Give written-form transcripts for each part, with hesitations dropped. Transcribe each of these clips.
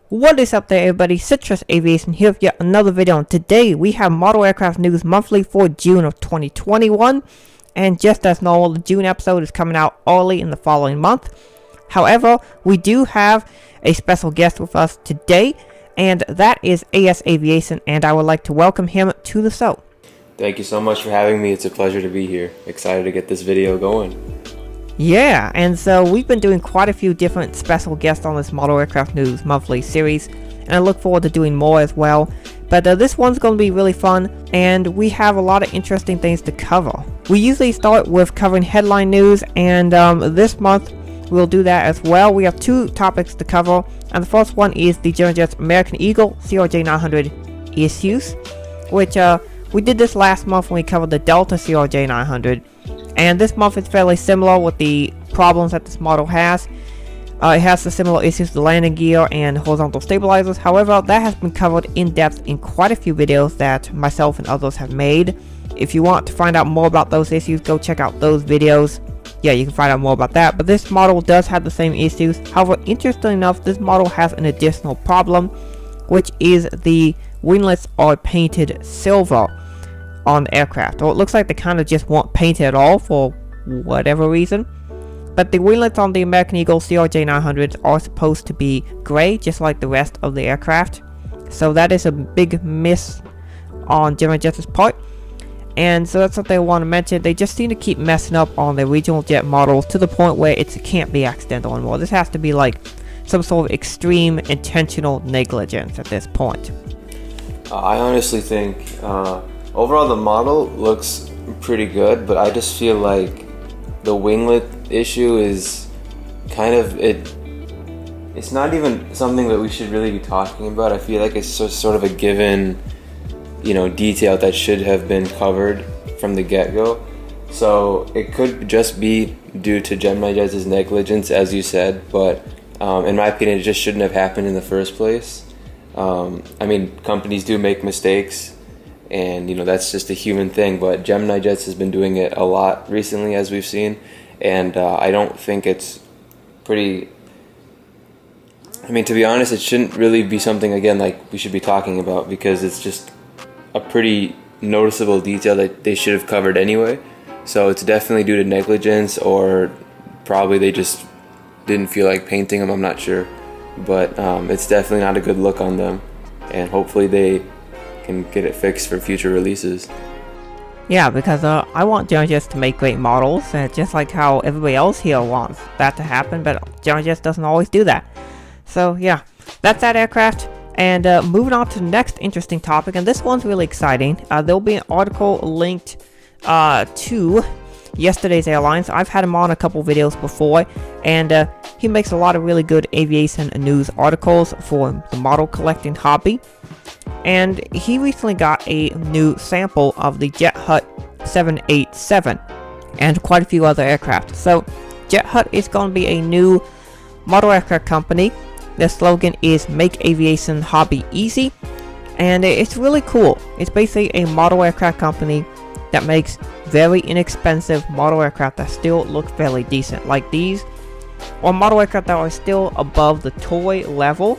What is up there, everybody? Citrus Aviation here with yet another video, and today we have Model Aircraft News Monthly for June of 2021. And just as normal, the June episode is coming out early in the following month. However, we do have a special guest with us today, and that is AS Aviation, and I would like to welcome him to the show. Thank you so much for having me. It's a pleasure to be here. Excited to get this video going. Yeah, and so we've been doing quite a few different special guests on this Model Aircraft News Monthly series, and I look forward to doing more as well. But this one's going to be really fun, and we have a lot of interesting things to cover. We usually start with covering headline news, and this month we'll do that as well. We have two topics to cover, and the first one is the Gemini Jets American Eagle CRJ-900 issues, which we did this last month when we covered the Delta CRJ-900. And this month is fairly similar with the problems that this model has. It has the similar issues with the landing gear and horizontal stabilizers. However, that has been covered in depth in quite a few videos that myself and others have made. If you want to find out more about those issues, go check out those videos. Yeah, you can find out more about that. But this model does have the same issues. However, interestingly enough, this model has an additional problem, which is the winglets are painted silver on the aircraft, or it looks like they kind of just weren't painted at all for whatever reason. But the winglets on the American Eagle CRJ-900 are supposed to be gray, just like the rest of the aircraft. So that is a big miss on Gemini Jets' part, and so that's what they want to mention. They just seem to keep messing up on their regional jet models to the point where it can't be accidental anymore. This has to be like some sort of extreme intentional negligence at this point. I honestly think overall the model looks pretty good, but I just feel like the winglet issue is kind of it's not even something that we should really be talking about. I feel like it's sort of a given, detail that should have been covered from the get-go. So it could just be due to Gemini Jets' negligence, as you said, but in my opinion, it just shouldn't have happened in the first place. Companies do make mistakes, and that's just a human thing, but Gemini Jets has been doing it a lot recently, as we've seen, and I don't think it's pretty. To be honest, it shouldn't really be something, again, like we should be talking about, because it's just a pretty noticeable detail that they should have covered anyway. So it's definitely due to negligence, or probably they just didn't feel like painting them, I'm not sure, but it's definitely not a good look on them, and hopefully they can get it fixed for future releases. Yeah, because I want Gemini Jets to make great models, just like how everybody else here wants that to happen, but Gemini Jets doesn't always do that. So yeah, that's that aircraft. And moving on to the next interesting topic, and this one's really exciting. There'll be an article linked to yesterday's airlines. I've had him on a couple videos before, and he makes a lot of really good aviation news articles for the model collecting hobby. And he recently got a new sample of the Jet Hut 787 and quite a few other aircraft. So Jet Hut is going to be a new model aircraft company. Their slogan is "Make Aviation Hobby Easy," and it's really cool. It's basically a model aircraft company that makes very inexpensive model aircraft that still look fairly decent. Like these are model aircraft that are still above the toy level.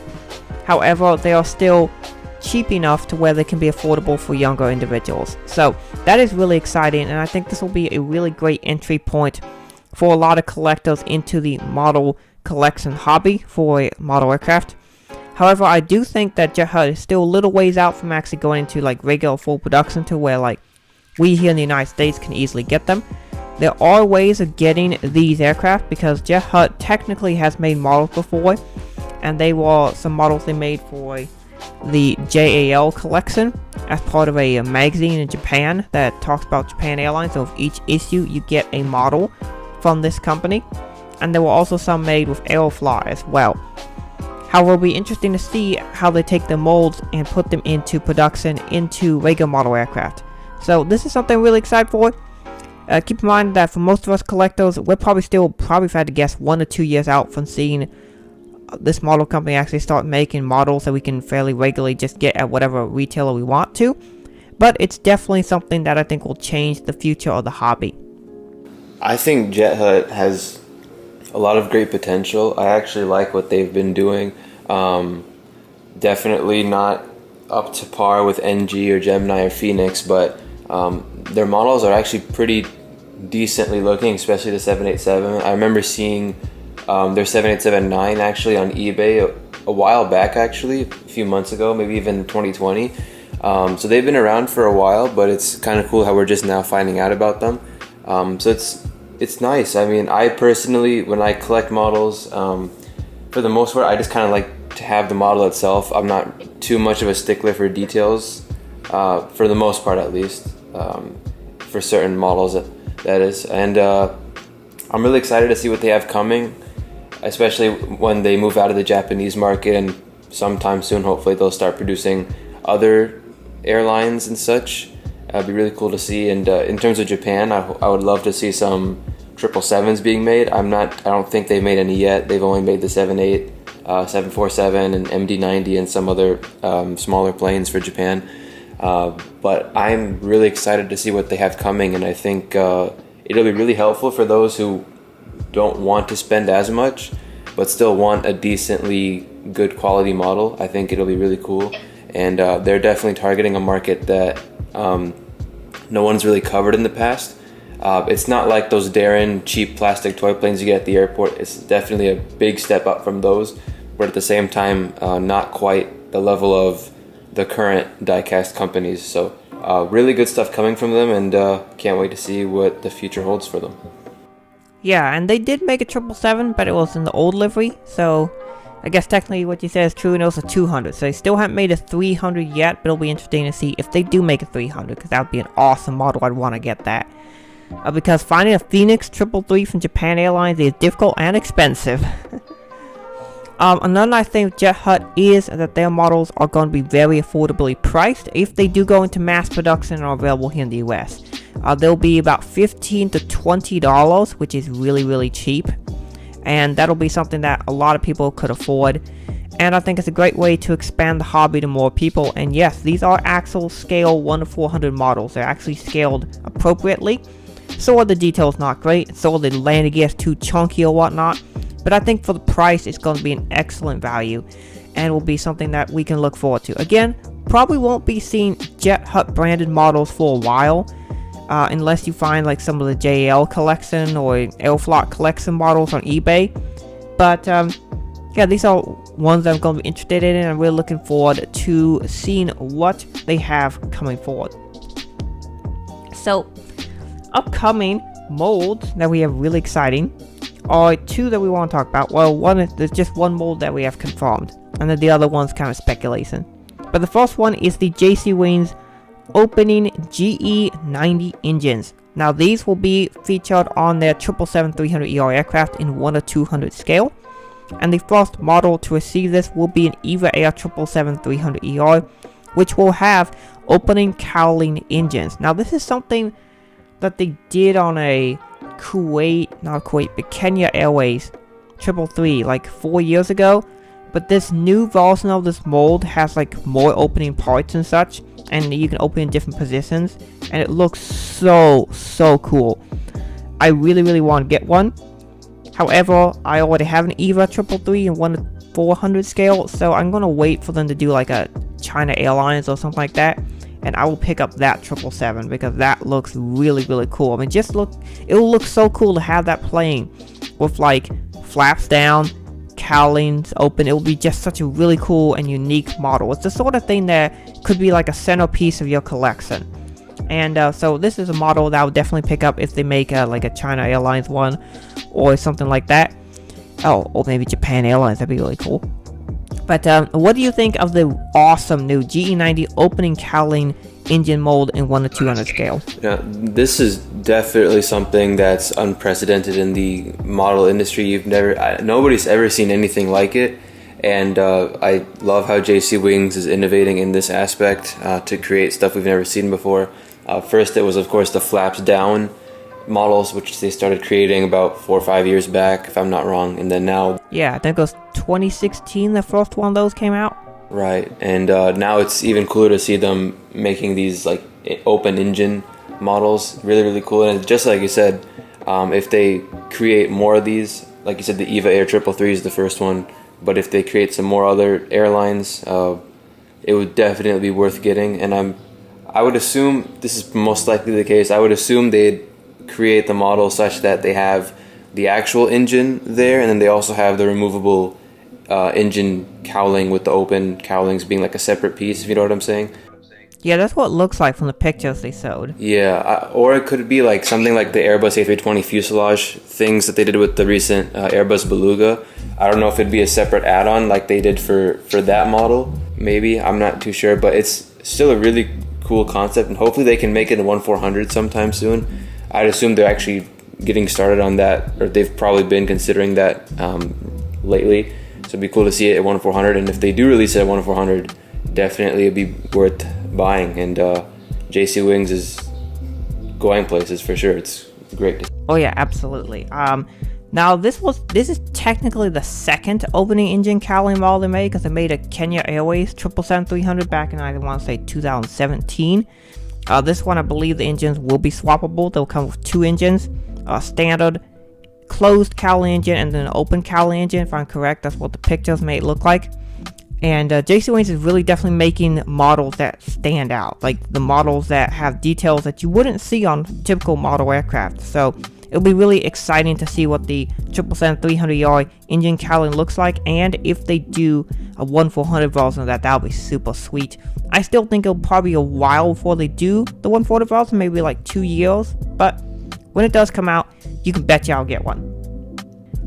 However, they are still cheap enough to where they can be affordable for younger individuals. So that is really exciting, and I think this will be a really great entry point for a lot of collectors into the model collection hobby for model aircraft. However, I do think that Jet Hut is still a little ways out from actually going into like regular full production to where like we here in the United States can easily get them. There are ways of getting these aircraft because Jet Hut technically has made models before, and they were some models they made for the JAL collection as part of a magazine in Japan that talks about Japan Airlines. So with each issue you get a model from this company, and there were also some made with Aeroflot as well. However, it'll be interesting to see how they take the molds and put them into production into regular model aircraft. So this is something I'm really excited for. Keep in mind that for most of us collectors, we're probably if I had to guess, 1 to 2 years out from seeing this model company actually start making models that we can fairly regularly just get at whatever retailer we want to. But it's definitely something that I think will change the future of the hobby. I think Jet Hut has a lot of great potential. I actually like what they've been doing. definitely not up to par with NG or Gemini or Phoenix, but their models are actually pretty decently looking, especially the 787. I remember seeing their 787-9 actually on eBay a while back, actually, a few months ago, maybe even 2020. So they've been around for a while, but it's kind of cool how we're just now finding out about them. So it's nice. I mean, I personally, when I collect models, for the most part, I just kind of like to have the model itself. I'm not too much of a stickler for details, for the most part at least, for certain models that is. And I'm really excited to see what they have coming, especially when they move out of the Japanese market, and sometime soon hopefully they'll start producing other airlines and such. It'd be really cool to see. And in terms of Japan, I would love to see some 777s being made. I don't think they've made any yet. They've only made the 78, 747 and MD-90 and some other smaller planes for Japan. But I'm really excited to see what they have coming, and I think it'll be really helpful for those who don't want to spend as much but still want a decently good quality model. I think it'll be really cool, and they're definitely targeting a market that no one's really covered in the past. It's not like those Darren cheap plastic toy planes you get at the airport. It's definitely a big step up from those, but at the same time not quite the level of the current diecast companies. So really good stuff coming from them, and can't wait to see what the future holds for them. Yeah, and they did make a 777, but it was in the old livery, so I guess technically what you said is true, and it was a 200. So they still haven't made a 300 yet, but it'll be interesting to see if they do make a 300, because that would be an awesome model. I'd want to get that. Because finding a Phoenix 333 from Japan Airlines is difficult and expensive. Another nice thing with Jet Hut is that their models are going to be very affordably priced if they do go into mass production and are available here in the US. They'll be about $15 to $20, which is really, really cheap. And that'll be something that a lot of people could afford. And I think it's a great way to expand the hobby to more people. And yes, these are actual scale 1 to 400 models. They're actually scaled appropriately. So are the details not great. So are the landing gears too chunky or whatnot. But I think for the price, it's going to be an excellent value. And will be something that we can look forward to. Again, probably won't be seeing Jet Hut branded models for a while. Unless you find like some of the JL collection or Aeroflot collection models on eBay. But yeah, these are ones that I'm going to be interested in, and I'm really looking forward to seeing what they have coming forward. So, upcoming molds that we have really exciting are two that we want to talk about. Well, there's just one mold that we have confirmed, and then the other one's kind of speculation. But the first one is the JC Wings opening GE90 engines. Now these will be featured on their 777-300ER aircraft in 1 to 200 scale, and the first model to receive this will be an EVA Air 777-300ER, which will have opening cowling engines. Now this is something that they did on a Kenya Airways 333 like 4 years ago, but this new version of this mold has like more opening parts and such, and you can open in different positions, and it looks so cool. I really want to get one. However, I already have an EVA 333 in 1 to 400 scale, so I'm gonna wait for them to do like a China Airlines or something like that, and I will pick up that 777 because that looks really cool. I mean, it will look so cool to have that plane with like flaps down, cowlings open. It will be just such a really cool and unique model. It's the sort of thing that could be like a centerpiece of your collection. And so this is a model that I would definitely pick up if they make like a China Airlines one or something like that. Oh, or maybe Japan Airlines. That'd be really cool. But what do you think of the awesome new GE90 opening cowling engine mold in 1 to 200 scale? Yeah, this is definitely something that's unprecedented in the model industry. Nobody's ever seen anything like it, and I love how JC Wings is innovating in this aspect to create stuff we've never seen before. First, it was of course the flaps down models, which they started creating about 4 or 5 years back, if I'm not wrong, and then now. Yeah, I think it was 2016 the first one of those came out. Right, and now it's even cooler to see them making these like open engine models. Really cool. And just like you said, if they create more of these, like you said, the EVA Air 333 is the first one but if they create some more other airlines, it would definitely be worth getting. And I would assume this is most likely the case. I would assume they'd create the model such that they have the actual engine there, and then they also have the removable engine cowling, with the open cowlings being like a separate piece, if you know what I'm saying. Yeah, that's what it looks like from the pictures they showed. Yeah, or it could be like something like the Airbus A320 fuselage things that they did with the recent Airbus Beluga. I don't know if it'd be a separate add-on like they did for that model. Maybe, I'm not too sure, but it's still a really cool concept, and hopefully they can make it in 1/400 sometime soon. I'd assume they're actually getting started on that, or they've probably been considering that lately. So it'd be cool to see it at 1/400, and if they do release it at 1/400, definitely it'd be worth buying. And JC Wings is going places for sure. It's great. Oh yeah, absolutely. Now this is technically the second opening engine cowling model they made, because they made a Kenya Airways 777-300 back in, I want to say, 2017. This one, I believe the engines will be swappable. They'll come with two engines, a standard closed cowling engine and then an open cowling engine, if I'm correct. That's what the pictures made it look like. And JC Wings is really definitely making models that stand out, like the models that have details that you wouldn't see on typical model aircraft. So it'll be really exciting to see what the 777-300ER engine cowling looks like, and if they do a 1/400 version of that, that'll be super sweet. I still think it'll probably be a while before they do the 1/4 version, maybe like 2 years, but when it does come out, you can bet you I'll get one.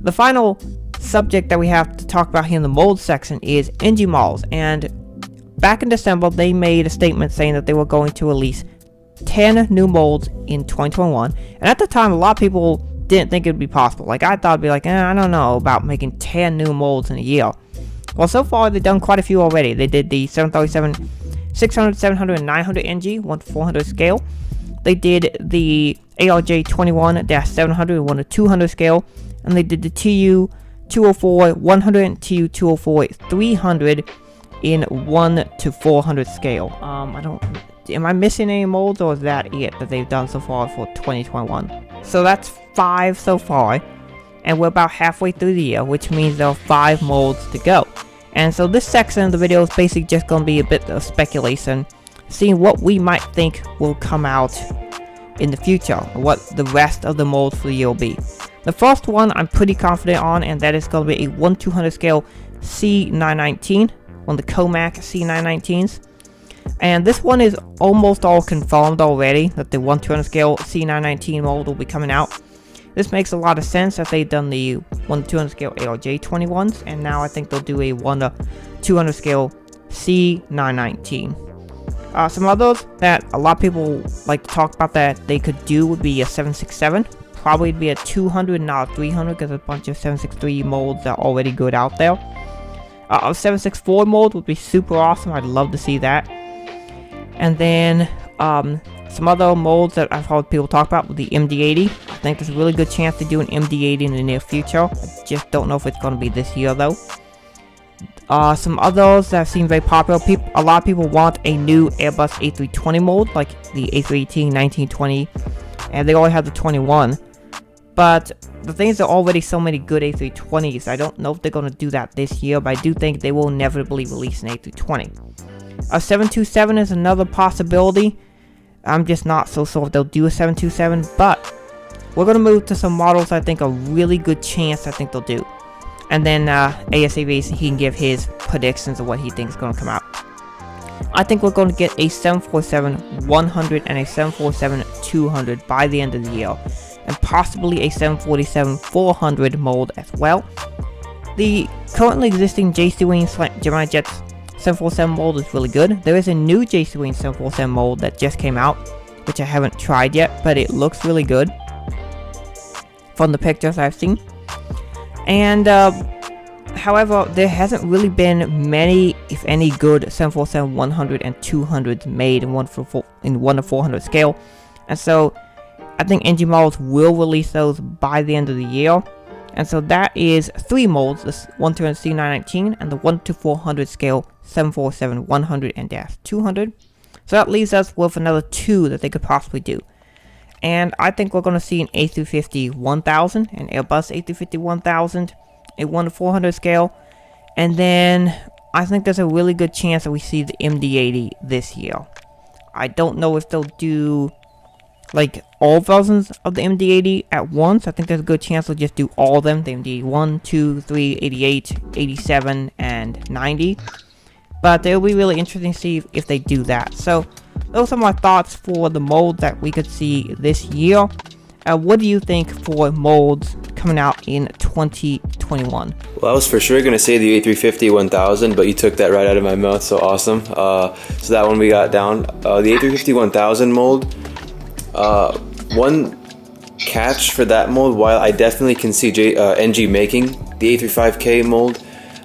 The final subject that we have to talk about here in the mold section is engine molds, and back in December they made a statement saying that they were going to release 10 new molds in 2021, and at the time a lot of people didn't think it would be possible. Like, I thought it'd be like, I don't know about making 10 new molds in a year. Well, so far they've done quite a few already. They did the 737 600, 700, and 900 NG 1/400 scale. They did the ARJ-21-700 1/200 scale, and they did the TU 204 100 and TU 204 300 in 1/400 scale. Am I missing any molds, or is that it that they've done so far for 2021? So that's 5 so far, and we're about halfway through the year, which means there are 5 molds to go. And so this section of the video is basically just going to be a bit of speculation, seeing what we might think will come out in the future, what the rest of the molds for the year will be. The first one I'm pretty confident on, and that is going to be a 1/200 scale C919, one of the Comac C919s. And this one is almost all confirmed already, that the 1/200 scale C919 mold will be coming out. This makes a lot of sense, as they've done the 1/200 scale ARJ-21s, and now I think they'll do a 1/200 scale C919. Some others that a lot of people like to talk about that they could do would be a 767. Probably be a 200, not a 300, because there's a bunch of 763 molds that are already good out there. A 764 mold would be super awesome. I'd love to see that. And then some other molds that I've heard people talk about with the MD-80. I think there's a really good chance to do an MD-80 in the near future. I just don't know if it's going to be this year though. Some others that seem very popular. A lot of people want a new Airbus A320 mold, like the A318, 1920, and they already have the 21. But the thing is, there are already so many good A320s. I don't know if they're going to do that this year, but I do think they will inevitably release an A320. A 727 is another possibility. I'm just not so sure if they'll do a 727, but we're going to move to some models I think are really good chance I think they'll do. And then Aviation, he can give his predictions of what he thinks is going to come out. I think we're going to get a 747-100 and a 747-200 by the end of the year, and possibly a 747-400 mold as well. The currently existing JC Wings Gemini Jets 747 mold is really good. There is a new JC Wings 747 mold that just came out, which I haven't tried yet, but it looks really good from the pictures I've seen. And however, there hasn't really been many, if any, good 747-100 and 200s made in 1/400 scale, and so I think NG Molds will release those by the end of the year. And so that is 3 molds, the 1/200 C919 and the 1/400 scale 747-100 and -200. So that leaves us with another 2 that they could possibly do. And I think we're going to see an A350-1000, an Airbus A350-1000, a 1/400 scale, And then I think there's a really good chance that we see the MD-80 this year. I don't know if they'll do like all versions of the MD-80 at once. I think there's a good chance they'll just do all of them. The MD 1, 2, 3, 88, 87, and 90. But it'll be really interesting to see if they do that. So those are my thoughts for the molds that we could see this year. What do you think for molds coming out in 2021? Well, I was for sure going to say the A350-1000, but you took that right out of my mouth, so awesome. So that one we got down. The A350-1000 mold, one catch for that mold, while I definitely can see NG making the A35K mold,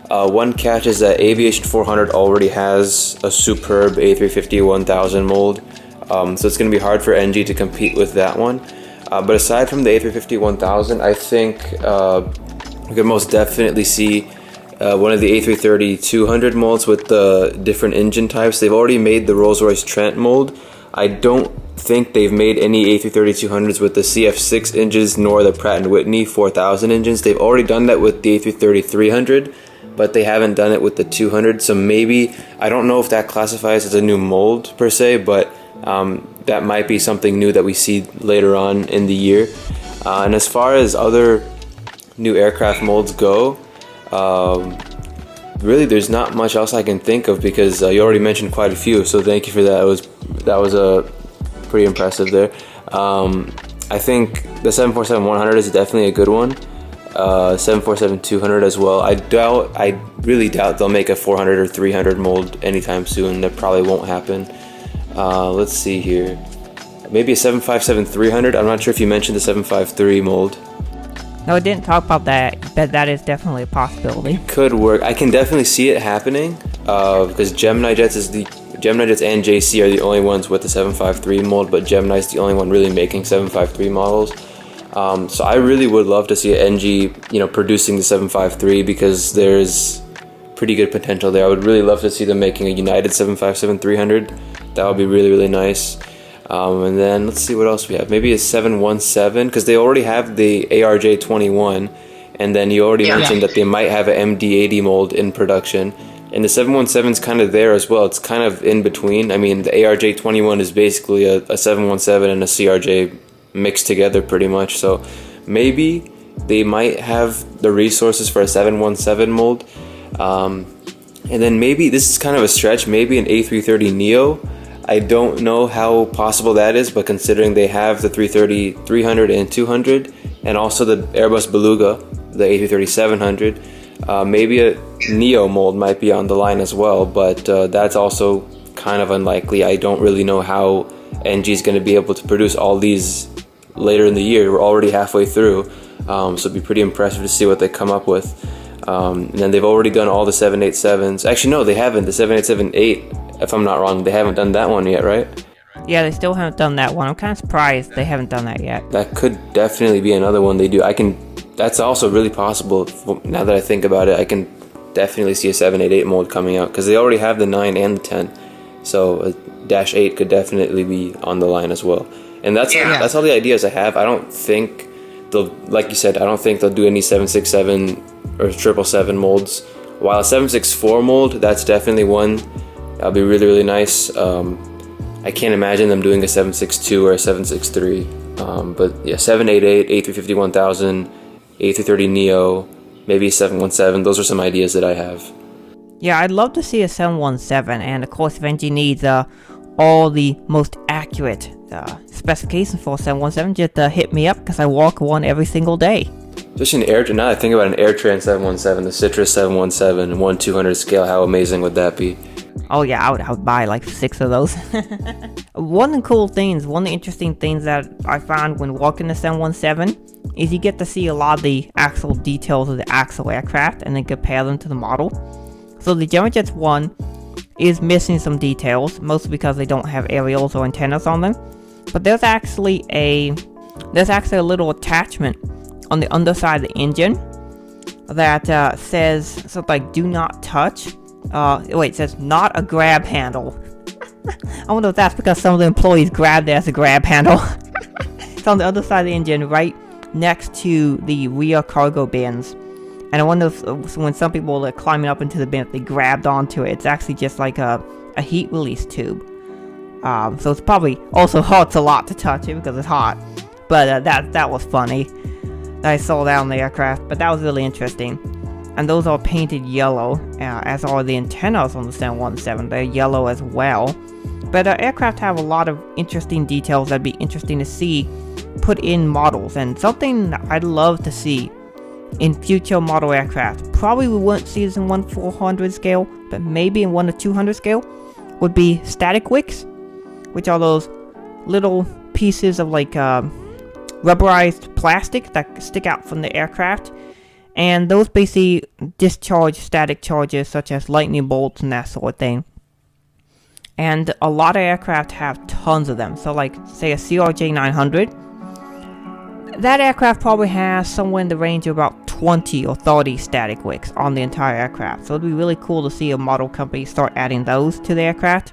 one catch is that Aviation 400 already has a superb A350-1000 mold, so it's going to be hard for NG to compete with that one. But aside from the A350-1000, I think we could most definitely see one of the A330-200 molds with the different engine types. They've already made the Rolls-Royce Trent mold. I don't think they've made any A330-200s with the CF6 engines nor the Pratt & Whitney 4000 engines. They've already done that with the A330-300, but they haven't done it with the 200. So maybe, I don't know if that classifies as a new mold per se, but that might be something new that we see later on in the year. And as far as other new aircraft molds go, really there's not much else I can think of, because you already mentioned quite a few, so thank you for that. That was pretty impressive there. I think the 747-100 is definitely a good one. 747-200 as well. I really doubt they'll make a 400 or 300 mold anytime soon. That probably won't happen. Let's see here. Maybe a 757-300. I'm not sure if you mentioned the 753 mold. No, I didn't talk about that, but that is definitely a possibility. Could work. I can definitely see it happening, because Gemini Jets and JC are the only ones with the 753 mold, but Gemini is the only one really making 753 models. So I really would love to see an NG, producing the 753, because there's pretty good potential there. I would really love to see them making a United 757-300. That would be really, really nice. And then let's see what else we have. Maybe a 717, because they already have the ARJ-21, and then you already mentioned that they might have an MD-80 mold in production. And the 717 is kind of there as well. It's kind of in between. I mean, the ARJ-21 is basically a 717 and a CRJ mixed together pretty much. So maybe they might have the resources for a 717 mold. And then maybe, this is kind of a stretch, maybe an A330neo. I don't know how possible that is, but considering they have the 330-300 and 200, and also the Airbus Beluga, the A330-700, maybe a neo mold might be on the line as well, but that's also kind of unlikely. I don't really know how NG is going to be able to produce all these later in the year. We're already halfway through, so it'd be pretty impressive to see what they come up with. And then they've already done all the 787s. Actually, no, they haven't. The 787-8, if I'm not wrong, they haven't done that one yet, right? Yeah, they still haven't done that one. I'm kind of surprised they haven't done that yet. That could definitely be another one they do. That's also really possible. Now that I think about it, I can definitely see a 788 mold coming out, because they already have the 9 and the 10. So a -8 could definitely be on the line as well. And that's all the ideas I have. I don't think they'll, like you said, I don't think they'll do any 767 or 777 molds. While a 764 mold, that's definitely one. That'll be really, really nice. I can't imagine them doing a 762 or a 763. But yeah, 788, A350-1000, A330neo, maybe a 717. Those are some ideas that I have. Yeah, I'd love to see a 717, and of course, if NG needs all the most accurate specifications for a 717, just hit me up, because I walk one every single day. Just an now that I think about an AirTran 717, the Citrus 717, 1/200 scale, how amazing would that be? Oh yeah, I would buy like 6 of those. One of the interesting things that I found when walking the 717 is you get to see a lot of the actual details of the actual aircraft and then compare them to the model. So the Gemini Jets 1 is missing some details, mostly because they don't have aerials or antennas on them. But there's actually a little attachment on the underside of the engine that says something like "do not touch." It says "not a grab handle." I wonder if that's because some of the employees grabbed it as a grab handle. It's on the other side of the engine, right next to the rear cargo bins. And I wonder if when some people are climbing up into the bin, if they grabbed onto it, it's actually just like a heat release tube. So it's probably also hurts a lot to touch it because it's hot. But that was funny. I saw that on the aircraft, but that was really interesting. And those are painted yellow, as are the antennas on the 717. They're yellow as well. But aircraft have a lot of interesting details that'd be interesting to see put in models, and something I'd love to see in future model aircraft. Probably we won't see this in 1/400 scale, but maybe in 1/200 scale, would be static wicks, which are those little pieces of like rubberized plastic that stick out from the aircraft. And those basically discharge static charges such as lightning bolts and that sort of thing. And a lot of aircraft have tons of them. So like, say a CRJ-900, that aircraft probably has somewhere in the range of about 20 or 30 static wicks on the entire aircraft. So it'd be really cool to see a model company start adding those to the aircraft.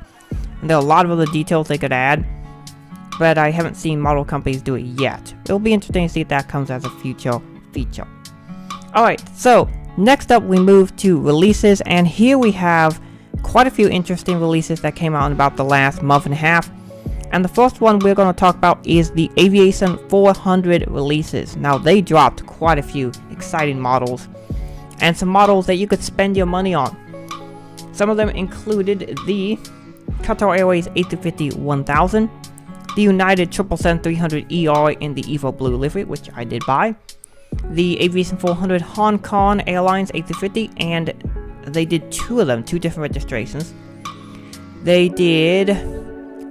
And there are a lot of other details they could add, but I haven't seen model companies do it yet. It'll be interesting to see if that comes as a future feature. Alright, so next up we move to releases, and here we have quite a few interesting releases that came out in about the last month and a half. And the first one we're going to talk about is the Aviation 400 releases. Now they dropped quite a few exciting models, and some models that you could spend your money on. Some of them included the Qatar Airways A350-1000, the United 777-300ER in the Evo Blue livery, which I did buy, the Aviation 400 Hong Kong Airlines A350, and they did two of them, two different registrations. They did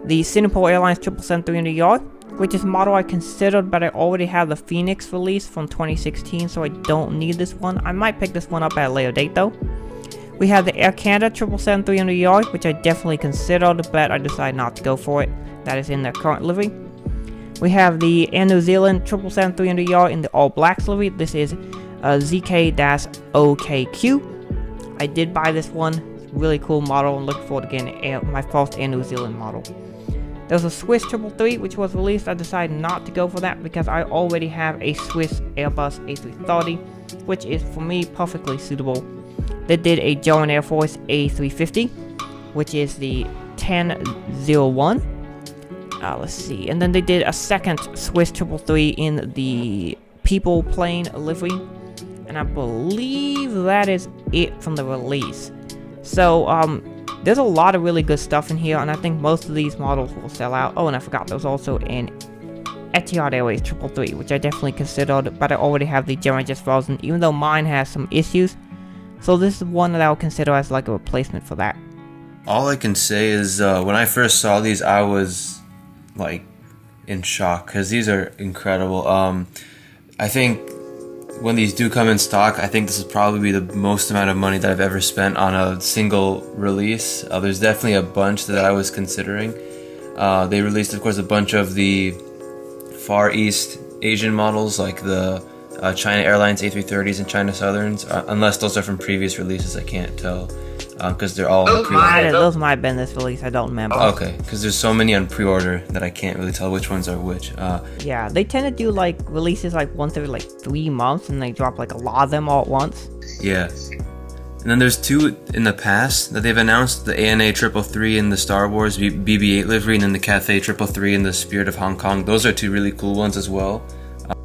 the Singapore Airlines 777-300ER, which is a model I considered, but I already have the Phoenix release from 2016, so I don't need this one. I might pick this one up at a later date though. We have the Air Canada 777-300ER, which I definitely considered, but I decided not to go for it. That is in their current livery. We have the Air New Zealand 777-300ER in the All Blacks livery. This is ZK-OKQ. I did buy this one. It's a really cool model. I'm looking forward to getting my first Air New Zealand model. There's a Swiss 333 which was released. I decided not to go for that because I already have a Swiss Airbus A330, which is for me perfectly suitable. They did a German Air Force A350, which is the 1001. Let's see, and then they did a second Swiss 333 in the People plane livery, and I believe that is it from the release. So there's a lot of really good stuff in here, and I think most of these models will sell out. Oh, and I forgot there's also an Etihad Airways 333, which I definitely considered, but I already have the Gemini Jets version, even though mine has some issues. So this is one that I would consider as like a replacement for that. All I can say is when I first saw these, I was like in shock because these are incredible. I think when these do come in stock, I think this will probably be the most amount of money that I've ever spent on a single release. There's definitely a bunch that I was considering. They released, of course, a bunch of the Far East Asian models, like the China Airlines A330s and China Southerns, unless those are from previous releases. I can't tell because they're all those might have been this release. I don't remember. Okay, because there's so many on pre-order that I can't really tell which ones are which. Yeah, they tend to do like releases like once every like 3 months, and they drop like a lot of them all at once. Yeah. And then there's two in the past that they've announced: the ANA 333 in the Star Wars BB-8 livery, and then the Cathay 333 in the Spirit of Hong Kong. Those are two really cool ones as well.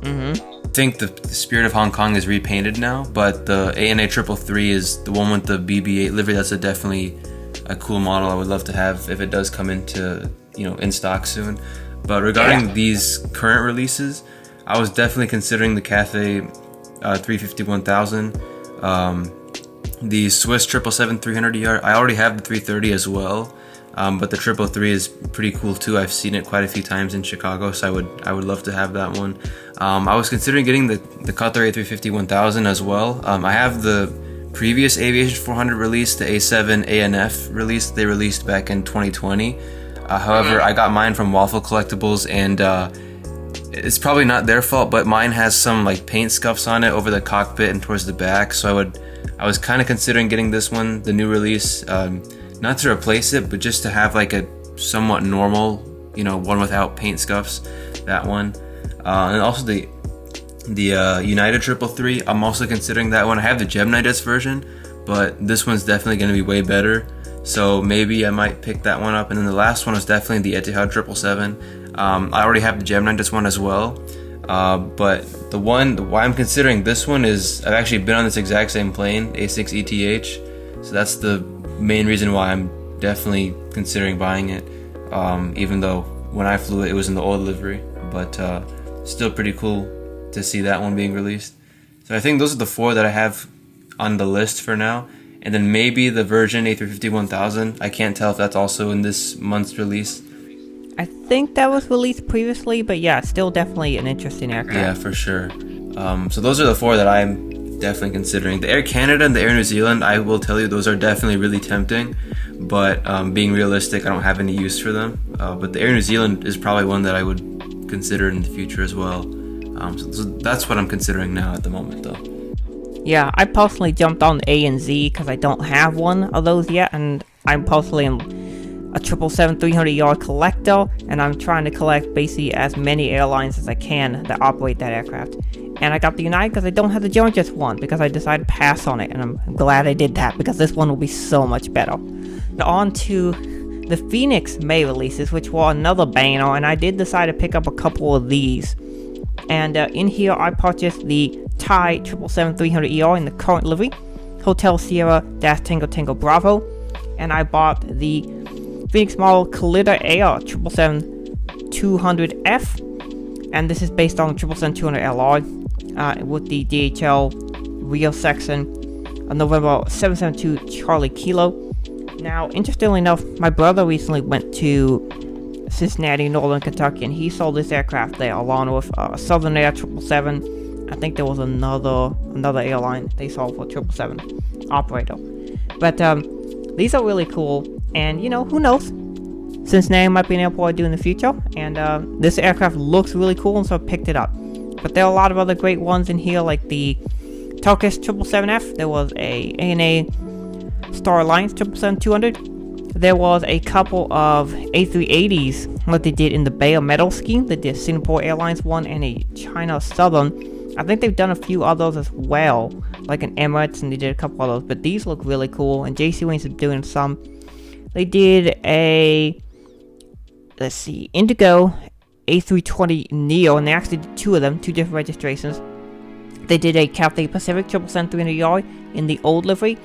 I think the Spirit of Hong Kong is repainted now, but the ANA 333 is the one with the BB-8 livery. That's definitely a cool model I would love to have if it does come into, in stock soon. But regarding these current releases, I was definitely considering the Cathay 350-1000, the Swiss 777-300ER. I already have the 330 as well. But the 333 is pretty cool too. I've seen it quite a few times in Chicago, so I would love to have that one. I was considering getting the Qatar A350-1000 as well. I have the previous Aviation 400 release, the A7 ANF release they released back in 2020. However, I got mine from Waffle Collectables, and it's probably not their fault, but mine has some like paint scuffs on it over the cockpit and towards the back. So I was kind of considering getting this one, the new release. Not to replace it, but just to have like a somewhat normal, one without paint scuffs, that one. And also the The United 333, I'm also considering that one. I have the Gemini Jets version, but this one's definitely going to be way better. So maybe I might pick that one up. And then the last one was definitely the Etihad 777. I already have the Gemini Jets one as well. But why I'm considering this one is I've actually been on this exact same plane, A6ETH. So that's the main reason why I'm definitely considering buying it. Even though when I flew it, it was in the old livery. But still pretty cool to see that one being released. So I think those are the 4 that I have on the list for now. And then maybe the Virgin A350-1000. I can't tell if that's also in this month's release. I think that was released previously, but yeah, still definitely an interesting aircraft. Yeah, for sure. So those are the 4 that I'm definitely considering. The Air Canada and the Air New Zealand, I will tell you, those are definitely really tempting. But being realistic, I don't have any use for them. But the Air New Zealand is probably one that I would consider in the future as well. So that's what I'm considering now at the moment, though. Yeah, I personally jumped on A and Z because I don't have one of those yet, and I'm personally a 777-300ER collector, and I'm trying to collect basically as many airlines as I can that operate that aircraft. And I got the United because I don't have the Gemini Jets one, because I decided to pass on it, and I'm glad I did that because this one will be so much better. Now on to the Phoenix May releases, which were another banger, and I did decide to pick up a couple of these. And in here I purchased the Thai 777-300ER in the current livery, Hotel Sierra Tango Tango Bravo, and I bought the Phoenix model Collider Air 777-200F, and this is based on the 777-200LR with the DHL rear section, November 772 Charlie Kilo. Now, interestingly enough, my brother recently went to Cincinnati, Northern Kentucky, and he sold this aircraft there along with Southern Air 777. I think there was another airline they sold for 777 operator. But these are really cool, and you know, who knows? Cincinnati might be an airport I do in the future, and this aircraft looks really cool, and so I picked it up. But there are a lot of other great ones in here, like the Turkish 777F. There was a ANA Star Alliance 777-200. There was a couple of A380s, what they did in the Bay of Metal scheme. They did Singapore Airlines one and a China Southern. I think they've done a few others as well, like an Emirates, and they did a couple of those. But these look really cool, and JC Wings is doing some. They did a, let's see, Indigo A320 Neo, and they actually did 2 of them, 2 different registrations. They did a Cathay Pacific 777-300ER in the old livery.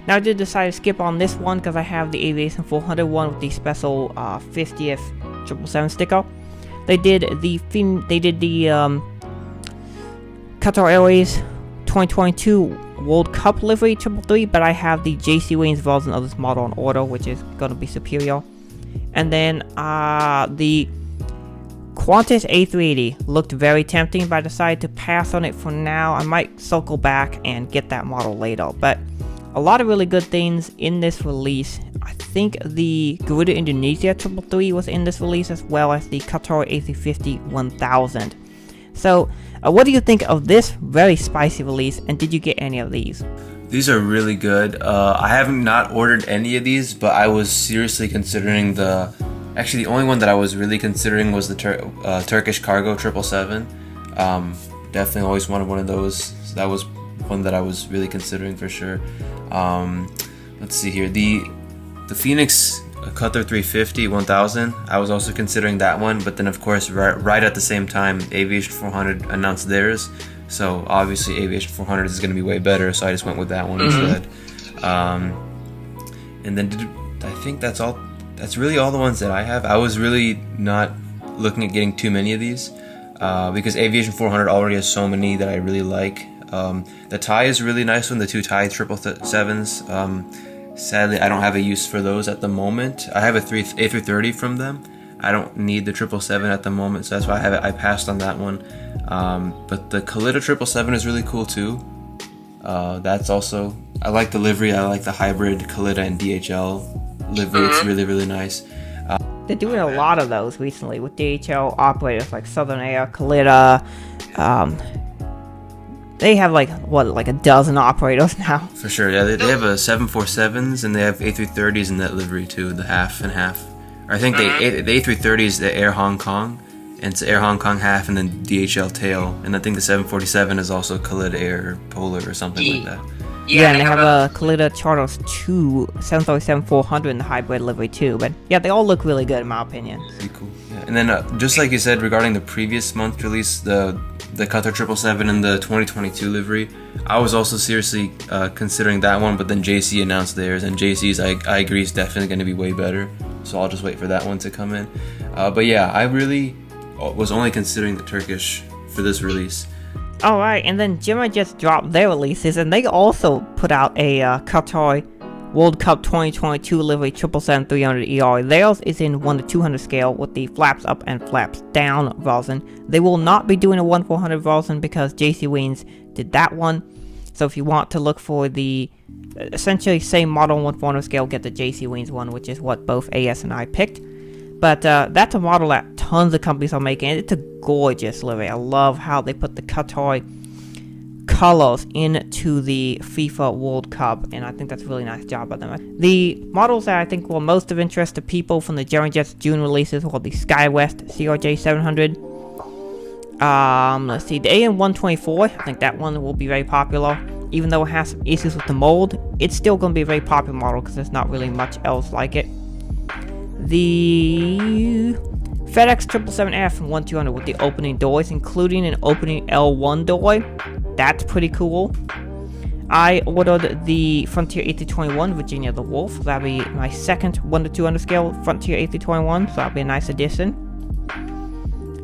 Now I did decide to skip on this one because I have the Aviation 400 one with the special 50th 777 sticker. They did the Qatar Airways 2022 World Cup livery 333, but I have the JC Wayne's version of this model on order, which is going to be superior. And then the Qantas A380 looked very tempting, but I decided to pass on it for now. I might circle back and get that model later, but a lot of really good things in this release. I think the Garuda Indonesia 333 was in this release, as well as the Qatar A350-1000. So, what do you think of this very spicy release, and did you get any of these? These are really good. I have not ordered any of these, but I was seriously considering actually the only one that I was really considering was the Turkish Cargo 777. Definitely always wanted one of those. So that was one that I was really considering for sure. Let's see here. The Phoenix Qatar 350-1000, I was also considering that one, but then of course right at the same time Aviation 400 announced theirs, so obviously Aviation 400 is going to be way better, so I just went with that one instead. And then I think that's really all the ones that I have. I was really not looking at getting too many of these because Aviation 400 already has so many that I really like. The Thai is a really nice one, the 2 Thai 777s. Sadly, I don't have a use for those at the moment. I have a A330 from them. I don't need the 777 at the moment, so that's why I passed on that one. But the Collider 777 is really cool too. That's also, I like the livery. I like the hybrid Collider and DHL livery. It's really, really nice. They're doing a lot of those recently with DHL operators like Southern Air, Collider. They have like a dozen operators now. For sure, yeah. They have a 747s and they have A330s in that livery too, the half and half. Or I think the A330 is the Air Hong Kong, and it's Air Hong Kong half, and then DHL tail. And I think the 747 is also Khalid Air Polar or something like that. Yeah, and they have a Khalid Charters 2 737-400 in the hybrid livery too. But yeah, they all look really good in my opinion. Pretty cool. Yeah. And then just like you said regarding the previous month release, the Qatar 777 and the 2022 livery, I was also seriously considering that one, but then JC announced theirs, and JC's I agree is definitely going to be way better. So I'll just wait for that one to come in. But yeah, I really was only considering the Turkish for this release. Alright, and then Gemini just dropped their releases, and they also put out a Qatar World Cup 2022 livery 777-300ER. Theirs is in 1:200 scale with the flaps up and flaps down version. They will not be doing a 1/400 version because JC Wings did that one. So if you want to look for the essentially same model 1/400 scale, get the JC Wings one, which is what both AS and I picked. But that's a model that tons of companies are making. It's a gorgeous livery. I love how they put the Qatar colors into the FIFA World Cup, and I think that's a really nice job by them. The models that I think were most of interest to people from the Gemini Jets June releases were the SkyWest CRJ-900. Let's see, the AN-124. I think that one will be very popular. Even though it has some issues with the mold, it's still going to be a very popular model because there's not really much else like it. The FedEx 777F 1-200 with the opening doors, including an opening L1 door. That's pretty cool. I ordered the Frontier A321 Virginia the Wolf. That'll be my second 1:200 scale Frontier A321, so that'll be a nice addition.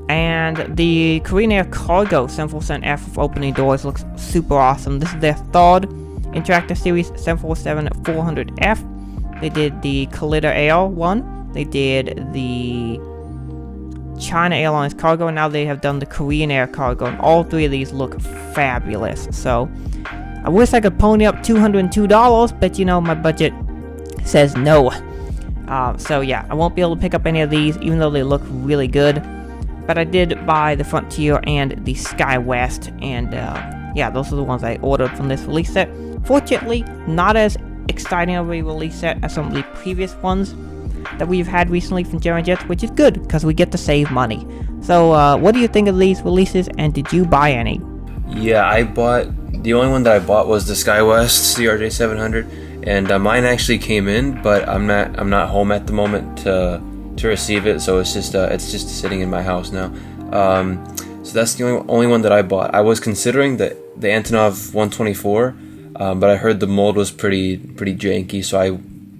And the Korean Air Cargo 747F with opening doors looks super awesome. This is their third Interactive Series 747-400F. They did the Khalid Air one. They did the China Airlines Cargo, and now they have done the Korean Air Cargo, and all three of these look fabulous. So I wish I could pony up $202, but you know, my budget says no. So yeah, I won't be able to pick up any of these, even though they look really good. But I did buy the Frontier and the SkyWest, and yeah, those are the ones I ordered from this release set. Fortunately, not as exciting of a release set as some of the previous ones that we've had recently from Gemini Jets, which is good because we get to save money. So what do you think of these releases, and did you buy any? Yeah, the only one that I bought was the SkyWest CRJ-900, and mine actually came in, but I'm not home at the moment to receive it, so it's just sitting in my house now. So that's the only one that I bought. I was considering the Antonov 124, but I heard the mold was pretty janky, so I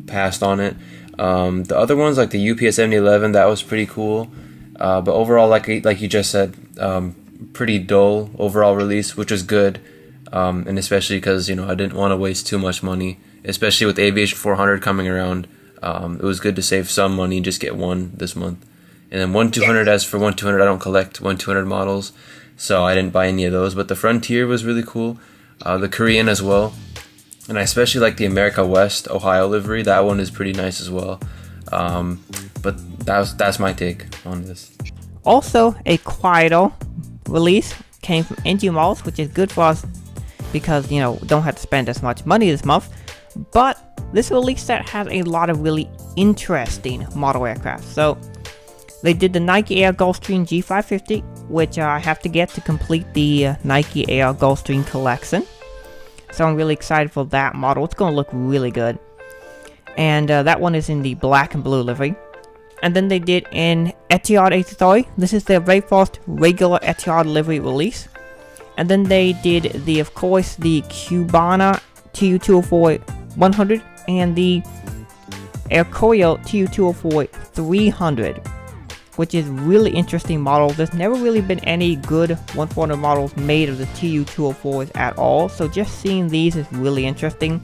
passed on it. The other ones, like the UPS 7011, that was pretty cool, but overall, like you just said, pretty dull overall release, which is good, and especially because, you know, I didn't want to waste too much money, especially with the Aviation 400 coming around. It was good to save some money and just get one this month. And then 1-200, as for 1-200, I don't collect 1-200 models, so I didn't buy any of those, but the Frontier was really cool, the Korean as well. And I especially like the America West Ohio livery. That one is pretty nice as well. But that's my take on this. Also, a quieter release came from NG Malls, which is good for us because, you know, don't have to spend as much money this month. But this release set has a lot of really interesting model aircraft. So they did the Nike Air Gulfstream G550, which I have to get to complete the Nike Air Gulfstream collection. So I'm really excited for that model. It's going to look really good. And that one is in the black and blue livery. And then they did an Etihad A330. This is their very first regular Etihad livery release. And then they did of course, the Cubana TU-204-100 and the Air Koryo TU-204-300. Which is really interesting model. There's never really been any good 1/400 models made of the TU-204s at all, so just seeing these is really interesting.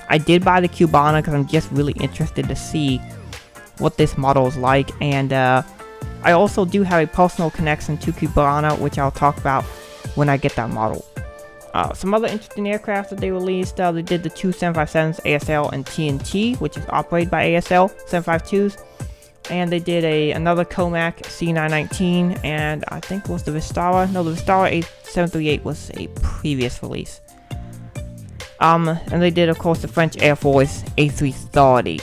I did buy the Cubana because I'm just really interested to see what this model is like, and I also do have a personal connection to Cubana, which I'll talk about when I get that model. Some other interesting aircraft that they released, they did the two 757s, ASL and TNT, which is operated by ASL, 752s. And they did another Comac C919, and I think it was the Vistara. No, the Vistara A738 was a previous release. And they did, of course, the French Air Force A330.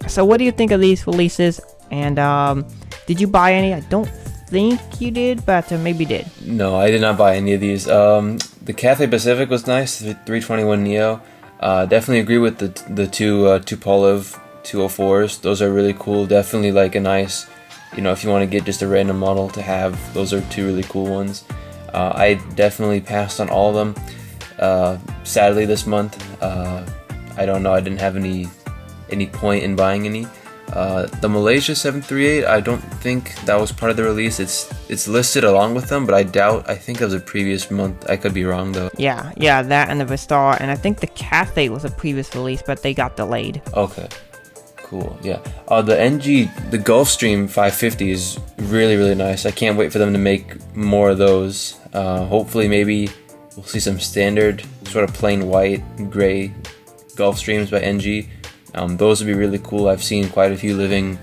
So what do you think of these releases? And did you buy any? I don't think you did, but maybe you did. No, I did not buy any of these. The Cathay Pacific was nice, the 321 Neo. Definitely agree with the two Tupolev 204s. Those are really cool. Definitely like a nice, if you want to get just a random model to have, those are two really cool ones. I definitely passed on all of them. Sadly, this month, I don't know. I didn't have any point in buying any. The Malaysia 738, I don't think that was part of the release. It's listed along with them, but I think it was a previous month. I could be wrong though. Yeah, that and the Vistar, and I think the Cathay was a previous release, but they got delayed. Okay, cool. Yeah. The NG, the Gulfstream 550 is really, really nice. I can't wait for them to make more of those. Hopefully, maybe we'll see some standard, sort of plain white, gray Gulfstreams by NG. Those would be really cool. I've seen quite a few living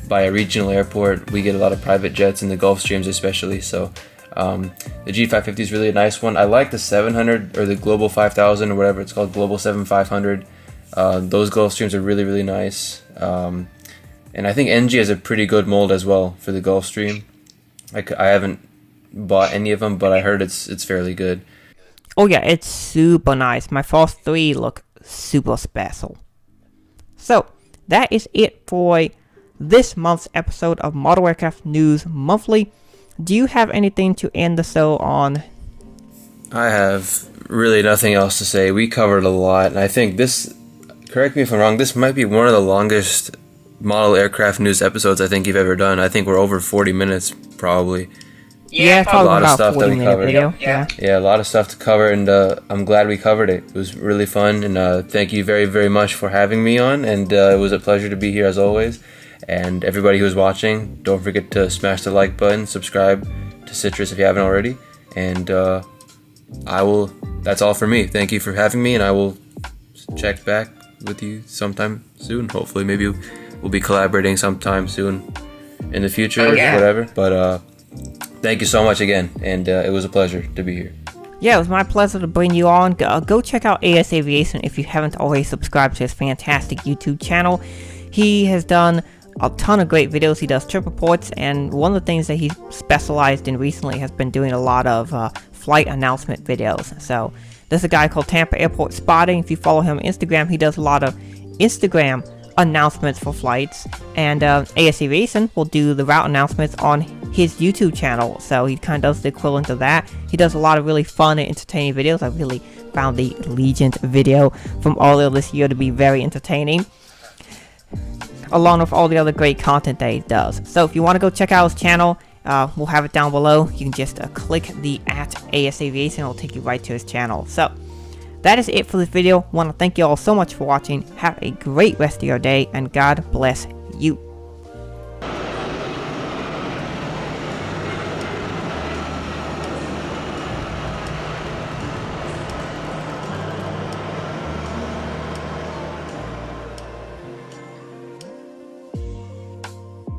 by a regional airport. We get a lot of private jets in the Gulfstreams especially, so the G550 is really a nice one. I like the 700 or the Global 5000 or whatever it's called, Global 7500. Those Gulfstreams are really, really nice. And I think NG has a pretty good mold as well for the Gulfstream. I haven't bought any of them, but I heard it's fairly good. Oh yeah, it's super nice. My first three look super special. So, that is it for this month's episode of Model Aircraft News Monthly. Do you have anything to end the show on? I have really nothing else to say. We covered a lot, and I think this, correct me if I'm wrong, this might be one of the longest model aircraft news episodes I think you've ever done. I think we're over 40 minutes, probably. Yeah, a lot of stuff that we covered. Video. Yeah, a lot of stuff to cover, and I'm glad we covered it. It was really fun, and thank you very, very much for having me on, and it was a pleasure to be here as always. And everybody who's watching, don't forget to smash the like button, subscribe to Citrus if you haven't already, and that's all for me. Thank you for having me, and I will check back with you sometime soon. Hopefully, maybe we'll be collaborating sometime soon in the future, whatever. But thank you so much again, and it was a pleasure to be here. Yeah, it was my pleasure to bring you on. Go check out AS Aviation if you haven't already subscribed to his fantastic YouTube channel. He has done a ton of great videos. He does trip reports, and one of the things that he's specialized in recently has been doing a lot of flight announcement videos. So there's a guy called Tampa Airport Spotting. If you follow him on Instagram, he does a lot of Instagram announcements for flights, and AS Aviation will do the route announcements on his YouTube channel, so he kind of does the equivalent of that. He does a lot of really fun and entertaining videos. I really found the Legend video from earlier this year to be very entertaining, along with all the other great content that he does. So if you want to go check out his channel, we'll have it down below. You can just click the @AS Aviation, it'll take you right to his channel. So that is it for this video. I want to thank you all so much for watching. Have a great rest of your day, and God bless you.